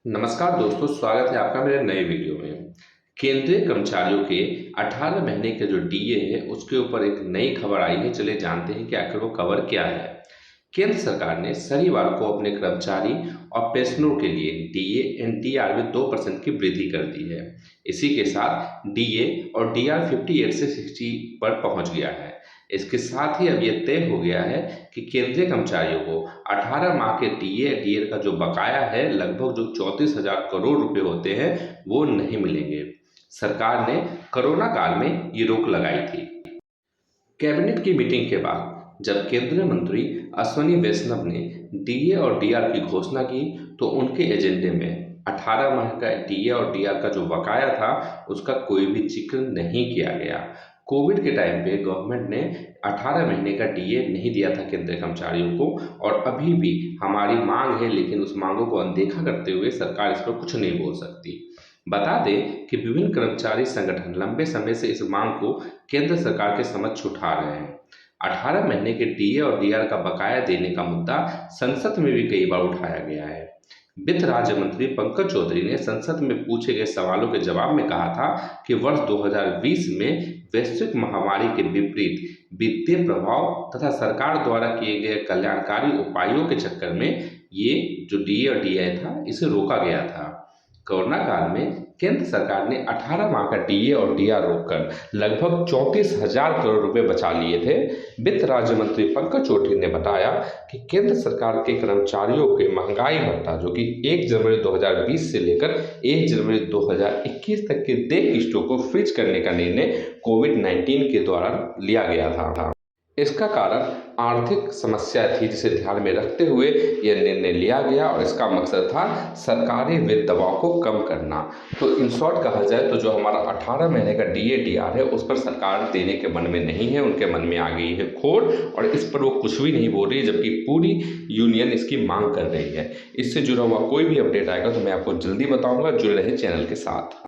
नमस्कार दोस्तों, स्वागत है आपका मेरे नए वीडियो में। केंद्रीय कर्मचारियों के 18 महीने के जो डीए है उसके ऊपर एक नई खबर आई है। चलिए जानते हैं कि आखिर वो खबर क्या है। केंद्र सरकार ने शनिवार को अपने कर्मचारी और पेंशनरों के लिए डीए एनटीआर में 2% की वृद्धि कर दी है। इसी के साथ डीए और डीआर 58 से 60 पर पहुंच गया है। इसके साथ ही अब यह तय हो गया है कि केंद्रीय कर्मचारियों को 18 माह के डीए डीआर का जो बकाया है, लगभग जो 34,000 करोड़ रुपए होते हैं, वो नहीं मिलेंगे। सरकार ने कोरोना काल में ये रोक लगाई थी। कैबिनेट की मीटिंग के बाद जब केंद्रीय मंत्री अश्विनी वैष्णव ने डीए और डीआर की घोषणा की, तो उनके एजेंडे में 18 माह का डीए और डीआर का जो बकाया था उसका कोई भी जिक्र नहीं किया गया। कोविड के टाइम पे गवर्नमेंट ने 18 महीने का डीए नहीं दिया था केंद्रीय कर्मचारियों को, और अभी भी हमारी मांग है, लेकिन उस मांगों को अनदेखा करते हुए सरकार इस पर कुछ नहीं बोल सकती। बता दें कि विभिन्न कर्मचारी संगठन लंबे समय से इस मांग को केंद्र सरकार के समक्ष उठा रहे हैं। 18 महीने के डीए और डीआर का बकाया देने का मुद्दा संसद में भी कई बार उठाया गया है। वित्त राज्य मंत्री पंकज चौधरी ने संसद में पूछे गए सवालों के जवाब में कहा था कि वर्ष 2020 में वैश्विक महामारी के विपरीत वित्तीय प्रभाव तथा सरकार द्वारा किए गए कल्याणकारी उपायों के चक्कर में ये जो डीए और डीआई था, इसे रोका गया था। कोरोना काल में केंद्र सरकार ने 18 माह का डीए और डीआर रोककर लगभग 34,000 करोड़ रुपए बचा लिए थे। वित्त राज्य मंत्री पंकज चौधरी ने बताया कि केंद्र सरकार के कर्मचारियों के महंगाई भत्ता, जो कि 1 जनवरी 2020 से लेकर 1 जनवरी 2021 तक के देय किस्तों को फ्रीज करने का निर्णय कोविड-19 के दौरान लिया गया था। इसका कारण आर्थिक समस्या थी, जिसे ध्यान में रखते हुए यह निर्णय लिया गया, और इसका मकसद था सरकारी वित्त दबाव को कम करना। तो इन शॉर्ट कहा जाए तो जो हमारा 18 महीने का डीए डीआर है, उस पर सरकार देने के मन में नहीं है, उनके मन में आ गई है खोट, और इस पर वो कुछ भी नहीं बोल रही है, जबकि पूरी यूनियन इसकी मांग कर रही है। इससे जुड़ा हुआ कोई भी अपडेट आएगा तो मैं आपको जल्दी बताऊंगा। जुड़े रहे चैनल के साथ।